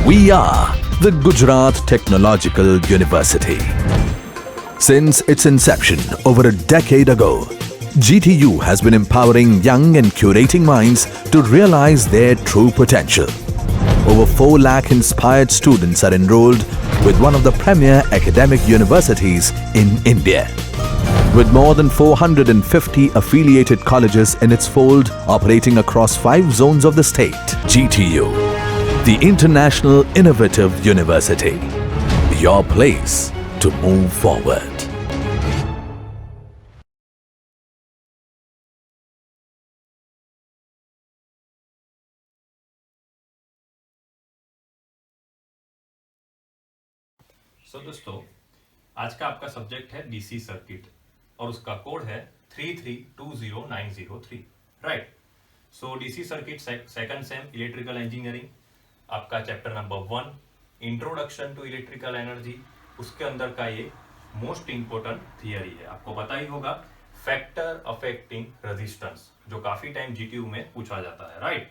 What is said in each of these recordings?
We are the Gujarat Technological University. Since its inception over a decade ago, GTU has been empowering young and curating minds to realize their true potential. Over 4 lakh inspired students are enrolled with one of the premier academic universities in India. With more than 450 affiliated colleges in its fold operating across 5 zones of the state, GTU, the International Innovative University, your place to move forward. दोस्तों, आज का आपका subject है DC circuit और उसका code है 3320903, right. So DC circuit second sem electrical engineering, आपका chapter number 1 introduction to electrical energy, उसके अंदर का ये मोस्ट इंपोर्टेंट थियरी है। आपको पता ही होगा फैक्टर अफेक्टिंग रेजिस्टेंस, जो काफी टाइम जीटीयू में पूछा जाता है, राइट।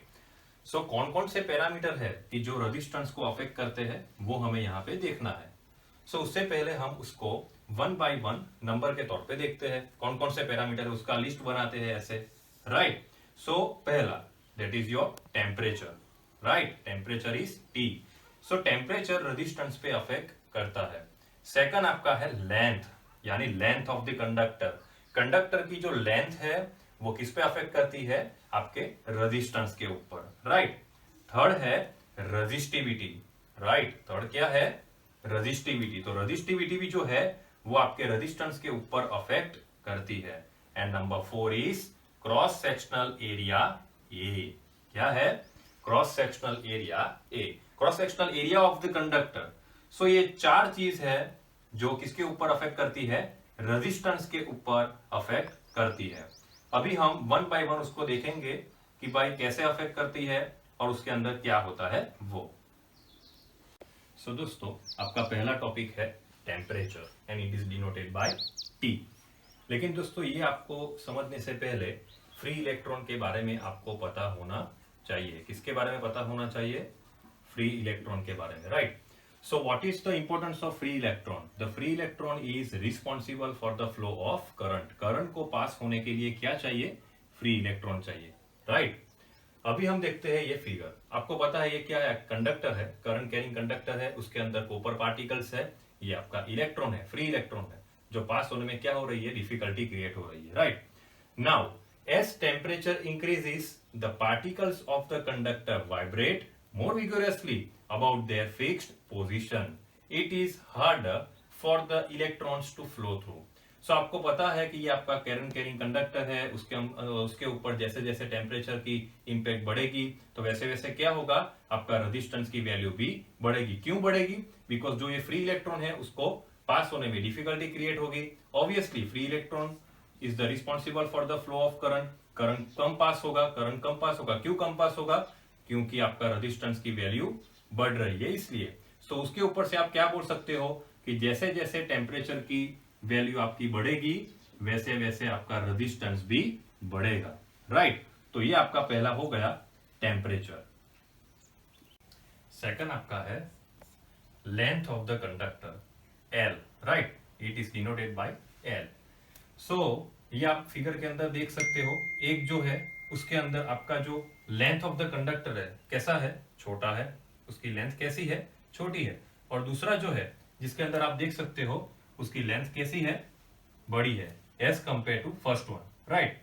सो कौन कौन से पैरामीटर है कि जो रेजिस्टेंस को अफेक्ट करते हैं वो हमें यहाँ पे देखना है। सो उससे पहले हम उसको 1 बाय 1 नंबर के तौर पे देखते हैं, कौन कौन से पैरामीटर है उसका लिस्ट बनाते हैं ऐसे, राइट। सो पहला that is your temperature, right, temperature is T। So temperature resistance पे अफेक्ट करता है। सेकंड आपका है लेंथ, यानी length of the conductor. Conductor की जो लेंथ है वो किस पे अफेक्ट करती है, आपके रेजिस्टेंस के ऊपर, राइट। थर्ड है रेजिस्टिविटी, राइट, थर्ड क्या है, रेजिस्टिविटी। तो रेजिस्टिविटी भी जो है वो आपके रेजिस्टेंस के ऊपर अफेक्ट करती है। And number 4 is cross sectional area A. क्या है, cross sectional area A, cross sectional area of the conductor. So ये 4 चीज है जो किसके ऊपर अफेक्ट करती है, रेजिस्टेंस के ऊपर अफेक्ट करती है। अभी हम 1 बाय 1 उसको देखेंगे कि भाई कैसे अफेक्ट करती है और उसके अंदर क्या होता है वो। सो दोस्तों, आपका पहला टॉपिक है temperature and it is denoted by T। लेकिन दोस्तों ये आपको समझने से पहले फ्री इलेक्ट्रॉन के बारे में आपको पता होना चाहिए। किसके बारे में पता होना चाहिए, फ्री इलेक्ट्रॉन के बारे में, right. So what is the importance of free electron. The free electron is responsible for the flow of current. Current को पास होने के लिए क्या चाहिए, फ्री इलेक्ट्रॉन चाहिए, राइट। अभी हम देखते हैं ये फिगर। आपको पता है ये क्या है, कंडक्टर है, करंट कैरिंग कंडक्टर है, उसके अंदर कॉपर पार्टिकल्स है, ये आपका इलेक्ट्रॉन है, फ्री इलेक्ट्रॉन है, जो पास होने में क्या हो रही है, डिफिकल्टी क्रिएट हो रही है, right. Now as temperature increases the particles of the conductor vibrate more vigorously about their fixed position. It is harder for the electrons to flow through. So आपको पता है कि ये आपका करंट कैरिंग कंडक्टर है, उसके ऊपर जैसे जैसे टेम्परेचर की इंपैक्ट बढ़ेगी तो वैसे वैसे क्या होगा, आपका रेजिस्टेंस की वैल्यू भी बढ़ेगी। क्यों बढ़ेगी, बिकॉज जो ये फ्री इलेक्ट्रॉन है उसको पास होने में डिफिकल्टी क्रिएट होगी। Obviously free electron is the responsible for the flow of current. Current कम पास होगा, करंट कम पास होगा, क्यों कम पास होगा, क्योंकि आपका रेजिस्टेंस की वैल्यू बढ़ रही है इसलिए। सो उसके ऊपर से आप क्या बोल सकते हो कि जैसे जैसे टेम्परेचर की वैल्यू आपकी बढ़ेगी वैसे वैसे आपका रेजिस्टेंस भी बढ़ेगा, राइट। तो ये आपका पहला हो गया टेम्परेचर। सेकंड आपका है length of the conductor, L, right, it is denoted by L। सो ये आप फिगर के अंदर देख सकते हो, एक जो है उसके अंदर आपका जो लेंथ ऑफ द कंडक्टर है कैसा है, छोटा है, उसकी लेंथ कैसी है, छोटी है। और दूसरा जो है जिसके अंदर आप देख सकते हो उसकी लेंथ कैसी है, बड़ी है, as compare to first one, right.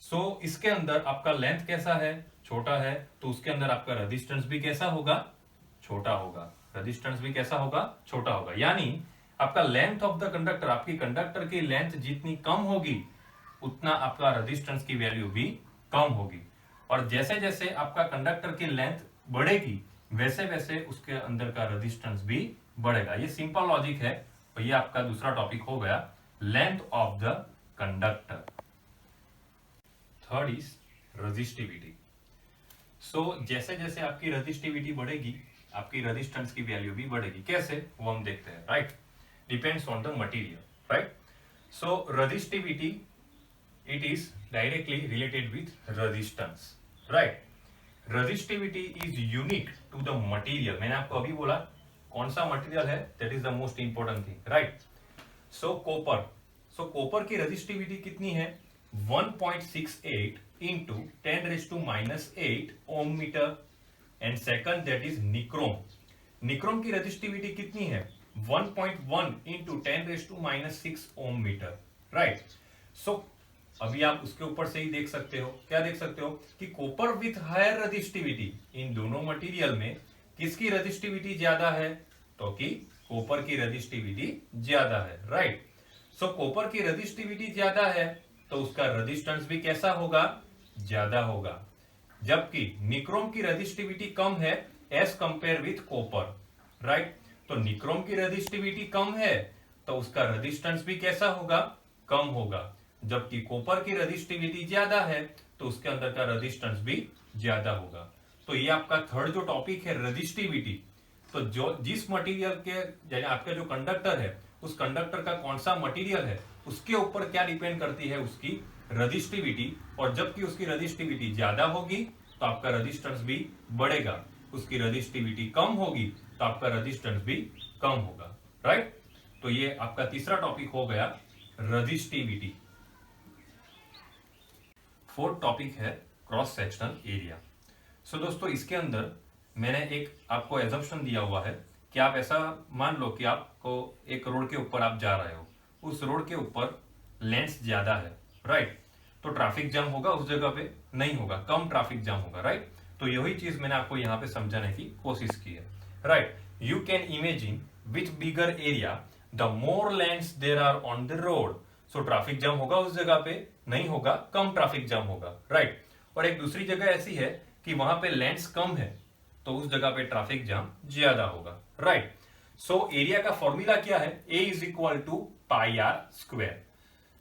So इसके अंदर आपका लेंथ कैसा है, छोटा है, तो उसके अंदर आपका रेजिस्टेंस भी कैसा होगा, छोटा होगा, रेजिस्टेंस भी कैसा होगा, छोटा होगा। यानी आपका लेंथ ऑफ द कंडक्टर, आपकी कंडक्टर की लेंथ जितनी कम होगी उतना आपका रेजिस्टेंस की वैल्यू भी कम होगी। और जैसे जैसे आपका कंडक्टर की लेंथ बढ़ेगी वैसे वैसे उसके अंदर का रेजिस्टेंस भी बढ़ेगा। ये सिंपल लॉजिक है। तो ये आपका दूसरा टॉपिक हो गया length of the conductor. Third is resistivity. So जैसे जैसे आपकी रेजिस्टिविटी बढ़ेगी आपकी रेजिस्टेंस की वैल्यू भी बढ़ेगी। कैसे, वो हम देखते हैं, right. Depends on the material, right. So resistivity, it is directly related with resistance, right। Resistivity is unique to the material. मैंने आपको अभी बोला कौन सा मटेरियल है, that is the most important thing, right. So copper की resistivity कितनी है, 1.68 into 10⁻⁻8 ohm metre. And second that is nichrome की रेजिस्टिविटी कितनी है, 1.1 into 10⁻6 ohm metre, right. So अभी आप उसके ऊपर से ही देख सकते हो, क्या देख सकते हो कि कॉपर विथ हायर रेजिस्टिविटी, इन दोनों मटेरियल में किसकी रेजिस्टिविटी ज्यादा है, तो कि कॉपर की रेजिस्टिविटी ज्यादा है, राइट। सो कॉपर की रेजिस्टिविटी ज्यादा है तो उसका रेजिस्टेंस भी कैसा होगा, ज्यादा होगा। जबकि निक्रोम की रेजिस्टिविटी कम है as compare with copper, right. तो निक्रोम की रेजिस्टिविटी कम है तो उसका रेजिस्टेंस भी कैसा होगा, कम होगा। जबकि कॉपर की रेजिस्टिविटी ज्यादा है तो उसके अंदर का रेजिस्टेंस भी ज्यादा होगा। तो ये आपका थर्ड जो टॉपिक है रेजिस्टिविटी, तो जो जिस मटेरियल के यानी आपका जो कंडक्टर है उस कंडक्टर का कौन सा मटेरियल है उसके ऊपर क्या डिपेंड करती है, उसकी रेजिस्टिविटी। और जबकि उसकी रेजिस्टिविटी ज्यादा होगी तो आपका रेजिस्टेंस भी बढ़ेगा, उसकी रेजिस्टिविटी कम होगी तो आपका रेजिस्टेंस भी कम होगा, राइट। तो ये आपका तीसरा टॉपिक हो गया रेजिस्टिविटी। फोर्थ टॉपिक है क्रॉस सेक्शनल एरिया। सो दोस्तों इसके अंदर मैंने एक आपको एजम्पशन दिया हुआ है कि आप ऐसा मान लो कि आपको एक रोड के ऊपर आप जा रहे हो, उस रोड के ऊपर लेंस ज्यादा है, राइट। तो ट्रैफिक जाम होगा उस जगह पे, नहीं होगा, कम ट्रैफिक जाम होगा, राइट। तो यही चीज मैंने आपको यहाँ पे समझाने की कोशिश की है, right. You can imagine which bigger area the more lanes there are on the road. So traffic jam होगा उस जगह पे, नहीं होगा, कम ट्रैफिक जाम होगा, राइट। और एक दूसरी जगह ऐसी है कि वहां पे लेंस कम है तो उस जगह पे ट्रैफिक जाम ज्यादा होगा, राइट। सो एरिया का फॉर्मूला क्या है, A is equal to pi r square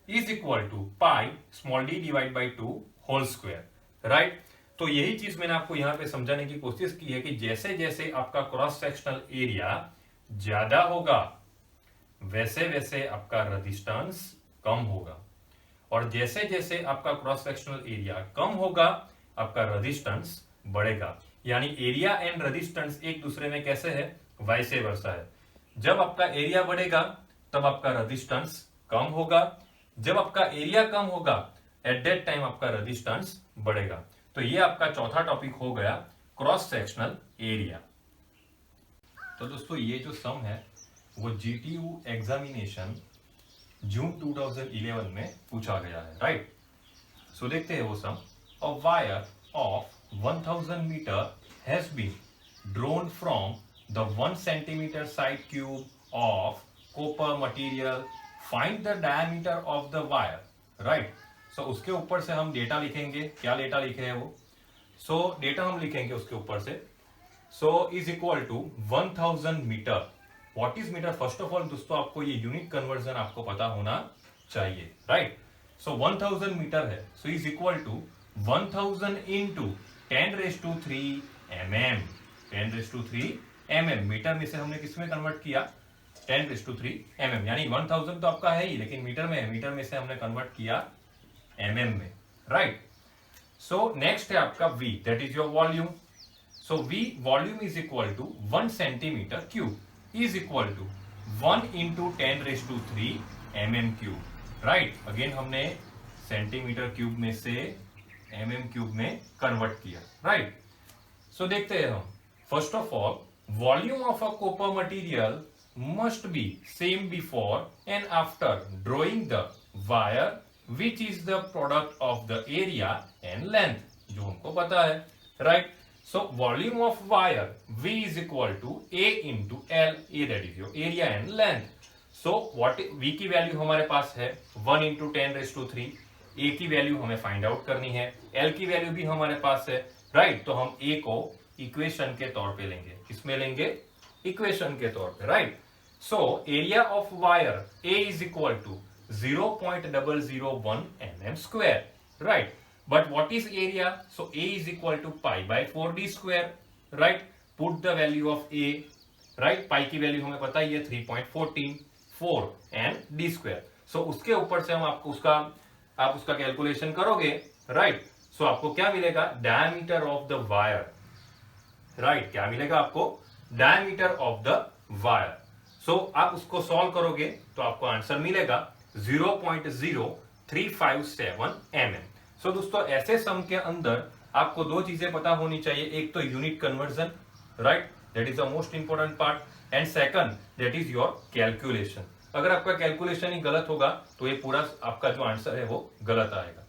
is equal to pi small d divide by 2 whole square, right. तो यही चीज मैंने आपको यहां पे समझाने की कोशिश की है कि जैसे जैसे आपका क्रॉस सेक्शनल एरिया ज्यादा होगा वैसे वैसे आपका रेजिस्टेंस कम होगा, और जैसे जैसे आपका क्रॉस सेक्शनल एरिया कम होगा आपका रेजिस्टेंस बढ़ेगा। यानी एरिया एंड रेजिस्टेंस एक दूसरे में कैसे है, वाइस वर्सा है। जब आपका एरिया बढ़ेगा तब आपका रेजिस्टेंस कम होगा, जब आपका एरिया कम होगा एट दैट टाइम आपका रेजिस्टेंस बढ़ेगा। तो ये आपका चौथा टॉपिक हो गया क्रॉस सेक्शनल एरिया। तो दोस्तों ये जो सम है वो GTU एग्जामिनेशन जून 2011 में पूछा गया है, राइट। सो देखते हैं वो sum. A wire of 1000 metre has been drawn from the 1 centimetre side cube of copper material, find the diameter of the wire, right. So उसके ऊपर से हम डेटा लिखेंगे, क्या डेटा लिखे है वो, सो डेटा हम लिखेंगे उसके ऊपर से। So is equal to 1000 metre. What is metre, first of all दोस्तों आपको ये यूनिट कन्वर्जन आपको पता होना चाहिए, राइट। सो 1000 मीटर है, so is equal to 1000 into 10⁻³ mm, 10⁻³ mm। Metre में से हमने किसमें कन्वर्ट किया, 10⁻³ mm, यानी 1000 तो आपका है ही लेकिन मीटर में है, मीटर में से हमने कन्वर्ट किया mm में, राइट। सो नेक्स्ट है आपका V, that is your volume. So V volume is equal to 1 centimetre cube is equal to 1 into 10⁻³ mm³, right. Again हमने सेंटीमीटर क्यूब में से mm³ में कन्वर्ट किया, राइट। सो देखते हैं हम। First of all volume of a copper material must be same before and after drawing the wire which is the product of the area and length, जो हमको पता है, right. So volume of wire V is equal to A into L, A that is your area and length. So what V की value हमारे पास है 1 into 10⁻³, A की value हमें find out करनी है, L की वैल्यू भी हमारे पास है, राइट। तो हम A को इक्वेशन के तौर पे लेंगे, किसमें लेंगे, इक्वेशन के तौर पे, right. So area of wire A is equal to 0.001 mm², right. But what is area? So A is equal to pi by 4d square, right. Put the value of A, right. Pi की value हमें पता ही है 3.144 and d square. So उसके ऊपर से हम आपको आप उसका कैलकुलेशन करोगे, right. सो आपको क्या मिलेगा, diameter of the wire, right, क्या मिलेगा आपको, डायमीटर ऑफ द वायर। सो आप उसको सॉल्व करोगे तो आपको आंसर मिलेगा 0.0357 mm। सो दोस्तों ऐसे सम के अंदर आपको दो चीजें पता होनी चाहिए, एक तो unit conversion, right, that is the most important part, and second that is your calculation. अगर आपका कैलकुलेशन ही गलत होगा तो ये पूरा आपका जो आंसर है वो गलत आएगा।